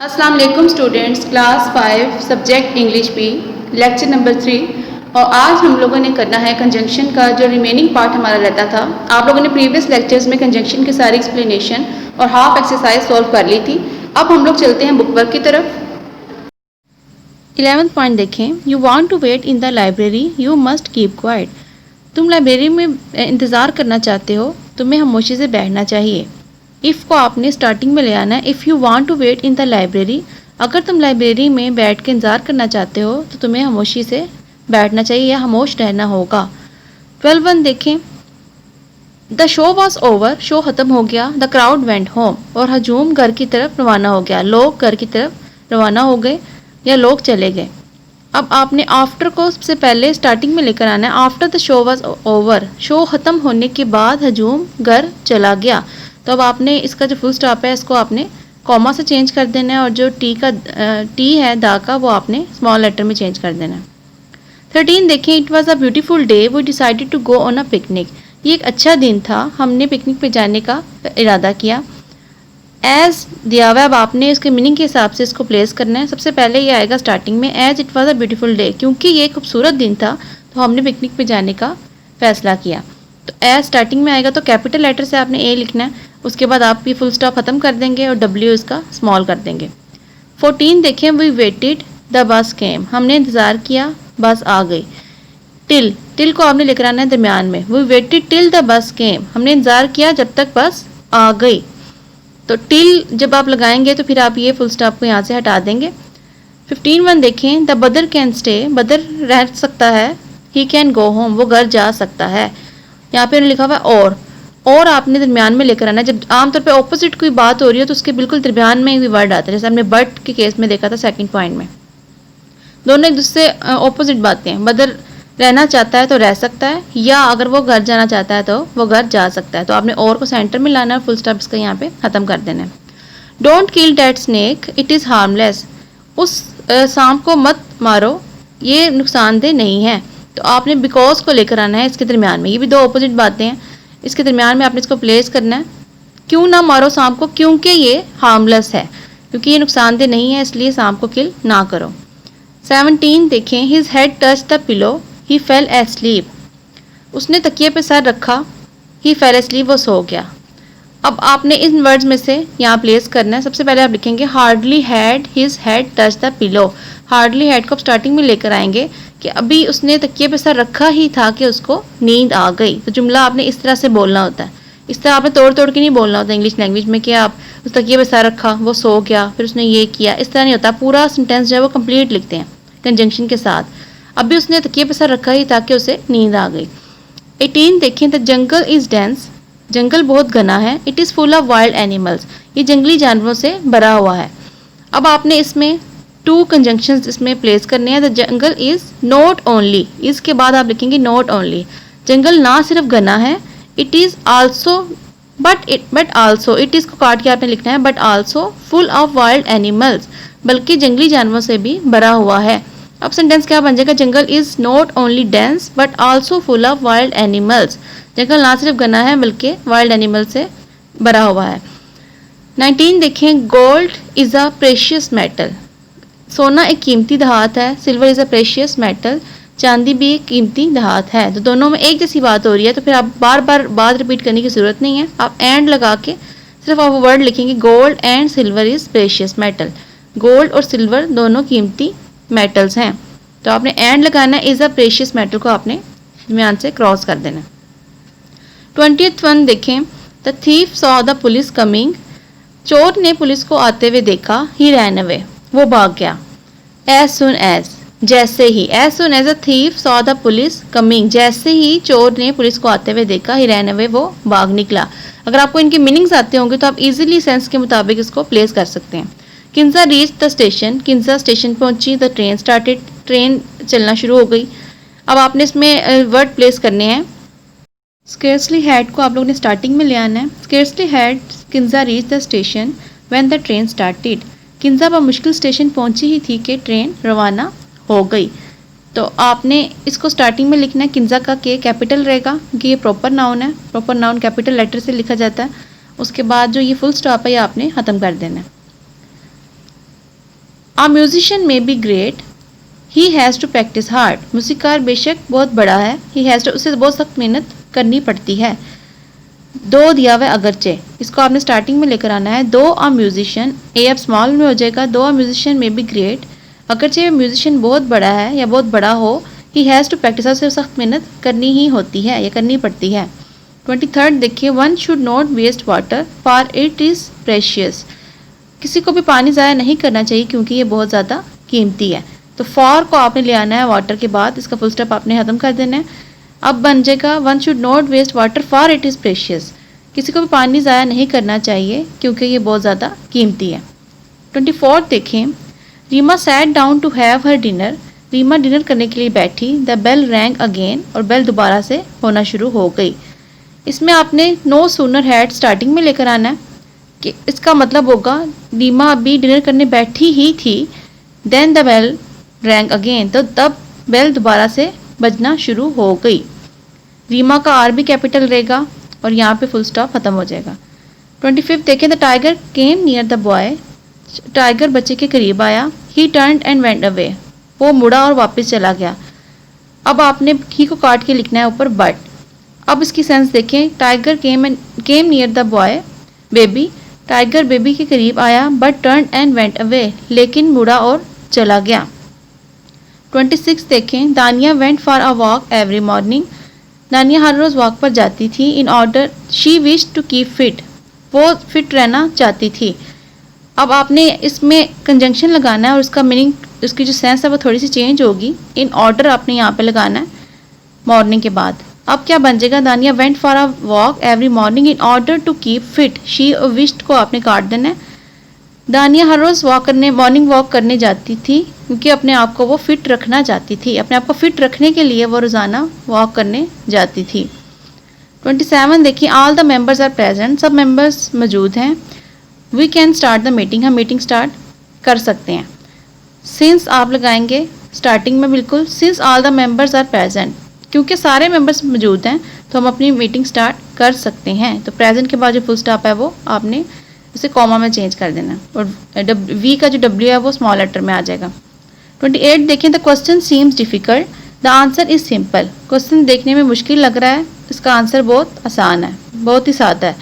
अस्सलाम वालेकुम students, class 5 subject English B, lecture number 3। और आज हम लोगों ने करना है कंजंक्शन का जो रिमेनिंग पार्ट हमारा रहता था। आप लोगों ने प्रीवियस लेक्चर्स में कंजंक्शन की सारी एक्सप्लेनेशन और हाफ एक्सरसाइज सॉल्व कर ली थी। अब हम लोग चलते हैं बुक वर्क की तरफ। 11th पॉइंट देखें, you want to wait in the library, you must keep quiet. तुम लाइब्रेरी में इंतज़ार करना चाहते हो, तुम्हें खामोशी से बैठना चाहिए। इफ़ को आपने स्टार्टिंग में ले आना है। If you want to wait in the library, अगर तुम लाइब्रेरी में बैठ के इंतज़ार करना चाहते हो तो तुम्हें खामोशी से बैठना चाहिए या खामोश रहना होगा। 12 देखें, the show was over, show ख़त्म हो गया। द क्राउड वेंट होम, और हजूम घर की तरफ रवाना हो गया। लोग घर की तरफ रवाना हो गए या लोग चले गए। अब आपने आफ्टर को सबसे पहले स्टार्टिंग में लेकर आना है। After the show was over, show ख़त्म होने के बाद हजूम घर चला गया। तो अब आपने इसका जो फुल स्टॉप है इसको आपने कॉमा से चेंज कर देना है, और जो टी है दा का वो आपने स्मॉल लेटर में चेंज कर देना है। 13 देखें, it was a beautiful day, we decided to go on a picnic. ये एक अच्छा दिन था, हमने पिकनिक पे जाने का इरादा किया। एज दिया हुआ, अब आपने इसके मीनिंग के हिसाब से इसको प्लेस करना है। सबसे पहले ये आएगा स्टार्टिंग में, as it was a beautiful day, क्योंकि ये खूबसूरत दिन था तो हमने पिकनिक पे जाने का फैसला किया। तो एज स्टार्टिंग में आएगा तो कैपिटल लेटर से आपने ए लिखना है, उसके बाद आप ये फुल स्टॉप ख़त्म कर देंगे और डब्ल्यू इसका स्मॉल कर देंगे। 14 देखें, वी वेटेड द बस केम, हमने इंतज़ार किया बस आ गई। टिल को आपने लेकर आना है दरमियान में। We waited till the bus केम, हमने इंतज़ार किया जब तक बस आ गई। तो टिल जब आप लगाएंगे तो फिर आप ये फुल स्टॉप को यहाँ से हटा देंगे। 15 देखें, द बदर कैन स्टे, बदर रह सकता है। ही कैन गो होम, वो घर जा सकता है। यहाँ पे लिखा हुआ है और आपने दरमियान में लेकर आना है। जब आमतौर पे ऑपोजिट कोई बात हो रही हो तो उसके बिल्कुल दरमियान में भी वर्ड आता है, जैसे हमने बट के केस में देखा था सेकंड पॉइंट में। दोनों एक दूसरे ऑपोजिट बातें हैं। बदर रहना चाहता है तो रह सकता है, या अगर वो घर जाना चाहता है तो वो घर जा सकता है। तो आपने और को सेंटर में लाना है, फुल स्टॉप इसका यहाँ पे ख़त्म कर देना है। Don't kill that snake, it is harmless, उस सांप को मत मारो, ये नुकसानदेह नहीं है। तो आपने बिकॉज को लेकर आना है इसके दरमियान में। ये भी दो ऑपोजिट बातें हैं, इसके दरमियान में आपने इसको प्लेस करना है। क्यों ना मारो सांप को, क्योंकि ये हार्मलेस है, क्योंकि ये नुकसानदेह नहीं है, इसलिए सांप को किल ना करो। 17 देखें, his head touch the pillow, he fail asleep, उसने तकिए पे सर रखा। ही फेल एस्लीप, वो सो गया। अब आपने इन वर्ड्स में से यहाँ प्लेस करना है। सबसे पहले आप लिखेंगे hardly had his head touch the pillow. Hardly had को आप स्टार्टिंग में लेकर आएंगे कि अभी उसने तकिए पे सर रखा ही था कि उसको नींद आ गई। तो जुमला आपने इस तरह से बोलना होता है। इस तरह आपने तोड़ तोड़ के नहीं बोलना होता इंग्लिश लैंग्वेज में कि आप उस तकिए पे सर रखा, वो सो गया, फिर उसने ये किया। इस तरह नहीं होता। पूरा सेंटेंस जो है वो कंप्लीट लिखते हैं कंजंक्शन के साथ। अभी उसने तकिए पे सर रखा ही था कि उसे नींद आ गई। 18 देखें, द जंगल इज़ डेंस, जंगल बहुत घना है। It is full of wild animals, ये जंगली जानवरों से भरा हुआ है। अब आपने इसमें टू कंजंक्शंस इसमें प्लेस करने हैं। The jungle is not only, इसके बाद आप लिखेंगे नॉट ओनली, जंगल ना सिर्फ घना है। It is also but also, it is को काट के आपने लिखना है, but also full of wild animals, बल्कि जंगली जानवरों से भी भरा हुआ है। अब सेंटेंस क्या बन जाएगा, jungle is not only dense but also full of wild animals, जंगल ना सिर्फ घना है बल्कि वाइल्ड एनिमल से भरा हुआ है। 19 देखें, gold is a precious metal, सोना एक कीमती धात है। Silver is a precious metal, चांदी भी एक कीमती धात है। तो दोनों में एक जैसी बात हो रही है, तो फिर आप बार बार बात रिपीट करने की ज़रूरत नहीं है। आप एंड लगा के सिर्फ आप वर्ड लिखेंगे, gold and silver is precious metal, gold और सिल्वर दोनों कीमती मेटल्स हैं। तो आपने एंड लगाना है, इज़ अ प्रेशियस मेटल को आपने दरमियान से क्रॉस कर देना। 20th वन देखें, the thief saw the police coming, चोर ने पुलिस को आते हुए देखा। ही रैन अवे, वो भाग गया। एज सुन एज, जैसे ही, as soon as a thief saw the police coming, जैसे ही चोर ने पुलिस को आते हुए देखा। ही रैन अवे, वो भाग निकला। अगर आपको इनके मीनिंग्स आते होंगे तो आप इजीली सेंस के मुताबिक इसको प्लेस कर सकते हैं। Kinza reach the station, Kinza station पहुंची। द ट्रेन स्टार्टेड, ट्रेन चलना शुरू हो गई। अब आपने इसमें वर्ड प्लेस करने हैं। स्केर्सली हैड को आप लोगों ने स्टार्टिंग में ले आना है। Scarcely had Kinza reach the station when the train started, Kinza पर मुश्किल स्टेशन पहुंची ही थी कि ट्रेन रवाना हो गई। तो आपने इसको स्टार्टिंग में लिखना है। किंजा का के कैपिटल रहेगा क्योंकि ये प्रॉपर नाउन है, प्रॉपर नाउन कैपिटल लेटर से लिखा जाता है। उसके बाद जो ये फुल स्टॉप है ये आपने ख़त्म कर देना है। A musician may be great, he has to practise hard. मूसीकार बेशक बहुत बड़ा है, ही हैज़ टू, उसे बहुत सख्त मेहनत करनी पड़ती है। दो दिया हुआ अगरचे, इसको आपने स्टार्टिंग में लेकर आना है। दो अ म्यूजिशियन, ए अब स्मॉल में हो जाएगा। दो अ म्यूजिशियन मे बी ग्रेट, अगरचे म्यूजिशियन बहुत बड़ा है या बहुत बड़ा हो, ही हैज़ टू प्रैक्टिस, उसे सख्त मेहनत करनी ही होती है या करनी पड़ती है। 23rd देखिए, one should not waste water for it is precious, किसी को भी पानी ज़ाया नहीं करना चाहिए क्योंकि ये बहुत ज़्यादा कीमती है। तो फॉर को आपने ले आना है वाटर के बाद, इसका फुल स्टॉप आपने ख़त्म कर देना है। अब बन जाएगा one should not waste water for it is precious, किसी को भी पानी ज़ाया नहीं करना चाहिए क्योंकि ये बहुत ज़्यादा कीमती है। 24 देखें, Reema sat down to have her dinner, Reema dinner करने के लिए बैठी। द बेल रैंग अगेन, और बेल दोबारा से होना शुरू हो गई। इसमें आपने नो सूनर हैड स्टार्टिंग में लेकर आना है कि इसका मतलब होगा रीमा अभी डिनर करने बैठी ही थी, then the bell rang again, तो तब बेल दोबारा से बजना शुरू हो गई। रीमा का आर भी कैपिटल रहेगा और यहाँ पे फुल स्टॉप खत्म हो जाएगा। 25 देखें, the tiger came near the boy, tiger बच्चे के करीब आया। ही टर्न एंड वेंट अवे, वो मुड़ा और वापस चला गया। अब आपने ही को काट के लिखना है ऊपर बट। अब इसकी सेंस देखें, tiger came near the boy baby, tiger baby के करीब आया, but turn and went away, लेकिन मुड़ा और चला गया। 26 देखें, Dania went for a walk every morning, Dania हर रोज़ वॉक पर जाती थी। In order she wish to keep fit, वो फिट रहना चाहती थी। अब आपने इसमें कंजंक्शन लगाना है और उसका मीनिंग, उसकी जो सेंस है वो थोड़ी सी चेंज होगी। इन ऑर्डर आपने यहाँ पे लगाना है मॉर्निंग के बाद। अब क्या बन जाएगा, Dania went for a walk every morning in order to keep fit, she wished को आपने काट देना है। दानिया हर रोज़ मॉर्निंग वॉक करने जाती थी क्योंकि अपने आप को वो फिट रखना चाहती थी, अपने आप को फिट रखने के लिए वो रोज़ाना वॉक करने जाती थी। 27 देखिए, all the members are present, सब मेंबर्स मौजूद हैं। We can start the meeting, हम मीटिंग स्टार्ट कर सकते हैं। सिंस आप लगाएंगे स्टार्टिंग में, बिल्कुल since all the members are present, क्योंकि सारे मेंबर्स मौजूद हैं तो हम अपनी मीटिंग स्टार्ट कर सकते हैं। तो प्रेजेंट के बाद जो फुल स्टॉप है वो आपने उसे कॉमा में चेंज कर देना और वी का जो डब्ल्यू है वो स्मॉल लेटर में आ जाएगा। 28 देखें, the question seems difficult, the answer is simple, question देखने में मुश्किल लग रहा है, इसका आंसर बहुत आसान है, बहुत ही सादा है।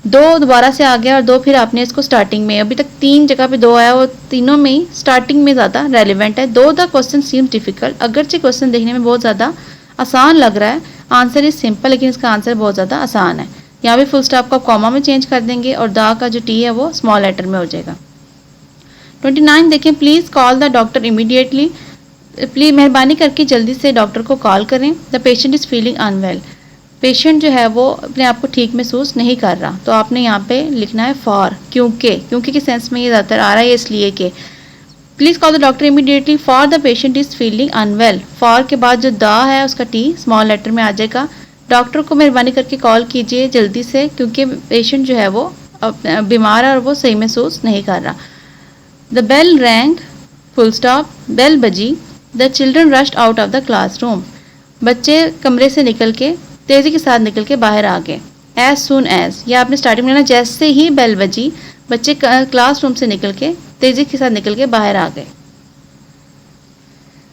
दो दोबारा से आ गया और दो फिर आपने इसको स्टार्टिंग में, अभी तक तीन जगह पे दो आया, वो तीनों में ही स्टार्टिंग में ज़्यादा रेलिवेंट है। दो द क्वेश्चन सीम्स डिफ़िकल्ट, अगरचे क्वेश्चन देखने में बहुत ज़्यादा आसान लग रहा है, आंसर इज सिंपल, लेकिन इसका आंसर बहुत ज़्यादा आसान है। यहाँ भी फुल स्टॉप को कॉमा में चेंज कर देंगे और दा का जो टी है वो स्मॉल लेटर में हो जाएगा। 29 देखें, please call the doctor immediately, please मेहरबानी करके जल्दी से डॉक्टर को कॉल करें। The patient is feeling unwell, patient जो है वो अपने आप को ठीक महसूस नहीं कर रहा, तो आपने यहाँ पे लिखना है फॉर, क्योंकि के सेंस में ये ज़्यादातर आ रहा है, इसलिए कि please call the doctor immediately for the patient is feeling unwell. For के बाद जो द है उसका टी स्मॉल लेटर में आ जाएगा। डॉक्टर को मेहरबानी करके कॉल कीजिए जल्दी से क्योंकि पेशेंट जो है वो बीमार है और वो सही महसूस नहीं कर रहा। The bell rang, full stop, bell बजी। The children rushed out of the classroom, बच्चे कमरे से निकल के तेज़ी के साथ निकल के बाहर आ गए। एज सुन एज, यह आपने स्टार्टिंग में लेना, जैसे ही बेल बजी बच्चे क्लासरूम से निकल के तेज़ी के साथ निकल के बाहर आ गए।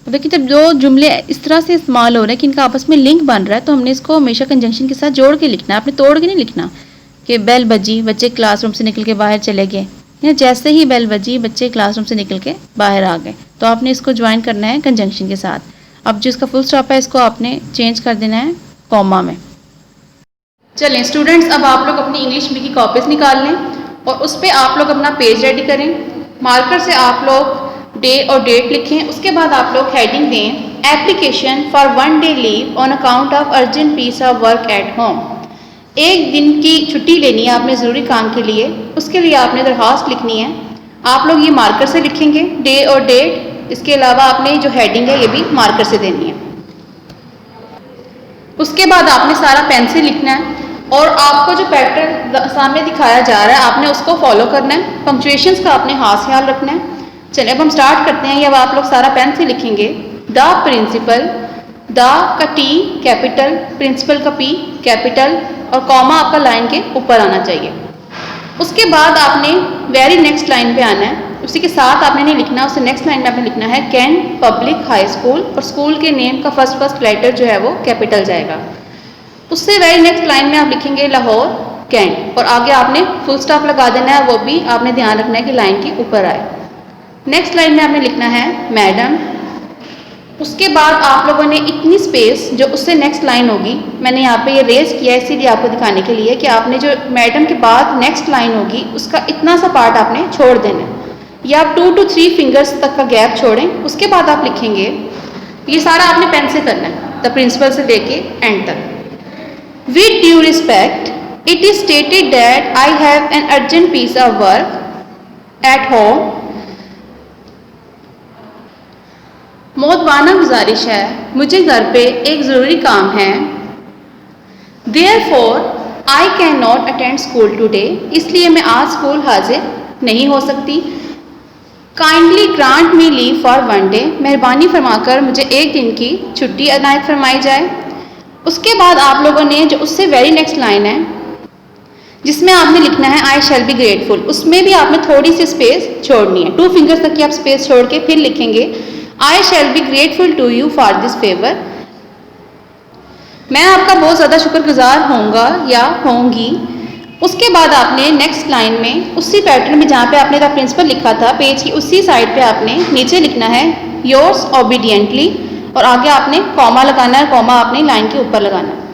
अब देखिए, जब दो जुमले इस तरह से इस्तेमाल हो रहे हैं कि इनका आपस में लिंक बन रहा है तो हमने इसको हमेशा कंजंक्शन के साथ जोड़ के लिखना है, आपने तोड़ के नहीं लिखना कि बेल बजी बच्चे क्लासरूम से निकल के बाहर चले गए, या जैसे ही बेल बजी बच्चे क्लासरूम से निकल के बाहर आ गए, तो आपने इसको ज्वाइन करना है कंजंक्शन के साथ। अब जो इसका फुल स्टॉप है इसको आपने चेंज कर देना है कॉमा में। चलें स्टूडेंट्स, अब आप लोग अपनी इंग्लिश में की कॉपीज निकाल लें और उस पर आप लोग अपना पेज रेडी करें। मार्कर से आप लोग डे और डेट लिखें, उसके बाद आप लोग हेडिंग दें application for 1 day leave on account of urgent piece of work at home. एक दिन की छुट्टी लेनी है आपने ज़रूरी काम के लिए, उसके लिए आपने दरख्वास्त लिखनी है। आप लोग ये मार्कर से लिखेंगे डे और डेट, इसके अलावा आपने जो हेडिंग है ये भी मार्कर से देनी है। उसके बाद आपने सारा पेन से लिखना है और आपको जो पैटर्न सामने दिखाया जा रहा है आपने उसको फॉलो करना है। पंक्चुएशंस का आपने खास ख्याल रखना है। चलिए अब हम स्टार्ट करते हैं। अब आप लोग सारा पेन से लिखेंगे द प्रिंसिपल, द का टी कैपिटल, प्रिंसिपल का पी कैपिटल और कॉमा आपका लाइन के ऊपर आना चाहिए। उसके बाद आपने वेरी नेक्स्ट लाइन पे आना है उसी के साथ आपने नहीं लिखना, उससे नेक्स्ट लाइन में आपने लिखना है कैंट पब्लिक हाई स्कूल, और स्कूल के नेम का फर्स्ट लेटर जो है वो कैपिटल जाएगा। उससे वेरी नेक्स्ट लाइन में आप लिखेंगे लाहौर कैंट, और आगे आपने फुल स्टॉप लगा देना है, वो भी आपने ध्यान रखना है कि लाइन के ऊपर आए। नेक्स्ट लाइन में आपने लिखना है मैडम। उसके बाद आप लोगों ने इतनी स्पेस जो उससे नेक्स्ट लाइन होगी, मैंने यहाँ पे ये रेज किया है इसीलिए आपको दिखाने के लिए कि आपने जो मैडम के बाद नेक्स्ट लाइन होगी उसका इतना सा पार्ट आपने छोड़ देना है, या आप 2 to 3 फिंगर्स तक का गैप छोड़ें। उसके बाद आप लिखेंगे, ये सारा आपने पेन से करना है, द प्रिंसिपल से लेके एंड तक। With due respect, it is stated that I have an urgent piece of work at home. मोहतबाना गुजारिश है, मुझे घर पे एक ज़रूरी काम है। Therefore, I cannot attend school today, इसलिए मैं आज स्कूल हाजिर नहीं हो सकती। Kindly grant me leave for 1 day, मेहरबानी फरमाकर मुझे एक दिन की छुट्टी अनायत फरमाई जाए। उसके बाद आप लोगों ने जो उससे वेरी नेक्स्ट लाइन है जिसमें आपने लिखना है आई शैल बी ग्रेटफुल, उसमें भी आपने थोड़ी सी स्पेस छोड़नी है, 2 फिंगर्स तक की आप स्पेस छोड़ के फिर लिखेंगे I shall be grateful to you for this favor, मैं आपका बहुत ज़्यादा शुक्रगुजार होऊंगा या होंगी। उसके बाद आपने नेक्स्ट लाइन में उसी पैटर्न में जहाँ पे आपने द प्रिंसिपल लिखा था पेज की उसी साइड पे आपने नीचे लिखना है योर्स ओबीडियंटली, और आगे आपने कॉमा लगाना है, कॉमा आपने लाइन के ऊपर लगाना है।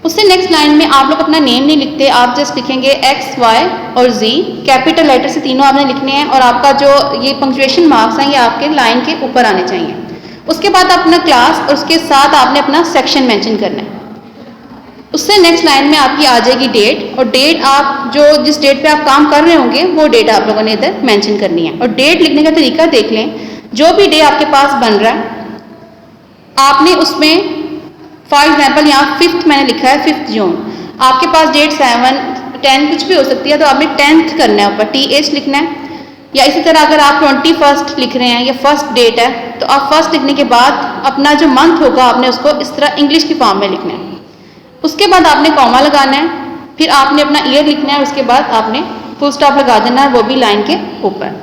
उससे नेक्स्ट लाइन में आप लोग अपना नेम नहीं लिखते, आप जस्ट लिखेंगे एक्स वाई और जी, कैपिटल लेटर से तीनों आपने लिखने हैं, और आपका जो ये पंक्चुएशन मार्क्स हैं ये आपके लाइन के ऊपर आने चाहिए। उसके बाद अपना क्लास और उसके साथ आपने अपना सेक्शन मेंशन करना है। उससे नेक्स्ट लाइन में आपकी आ जाएगी डेट, और डेट आप जो जिस डेट पे आप काम कर रहे होंगे वो डेट आप लोगों ने इधर मेंशन करनी है। और डेट लिखने का तरीका देख लें, जो भी डे आपके पास बन रहा है आपने उसमें फॉर एग्जाम्पल यहाँ 5th मैंने लिखा है 5 जून, आपके पास डेट 7, 10 कुछ भी हो सकती है, तो आपने 10th करना है, ऊपर TH लिखना है। या इसी तरह अगर आप 21st लिख रहे हैं, ये फर्स्ट डेट है, तो आप फर्स्ट लिखने के बाद अपना जो मंथ होगा आपने उसको इस तरह इंग्लिश की फॉर्म में लिखना है। उसके बाद आपने कॉमा लगाना है, फिर आपने अपना ईयर लिखना है, उसके बाद आपने फुल स्टॉप लगा देना है, वो भी लाइन के ऊपर।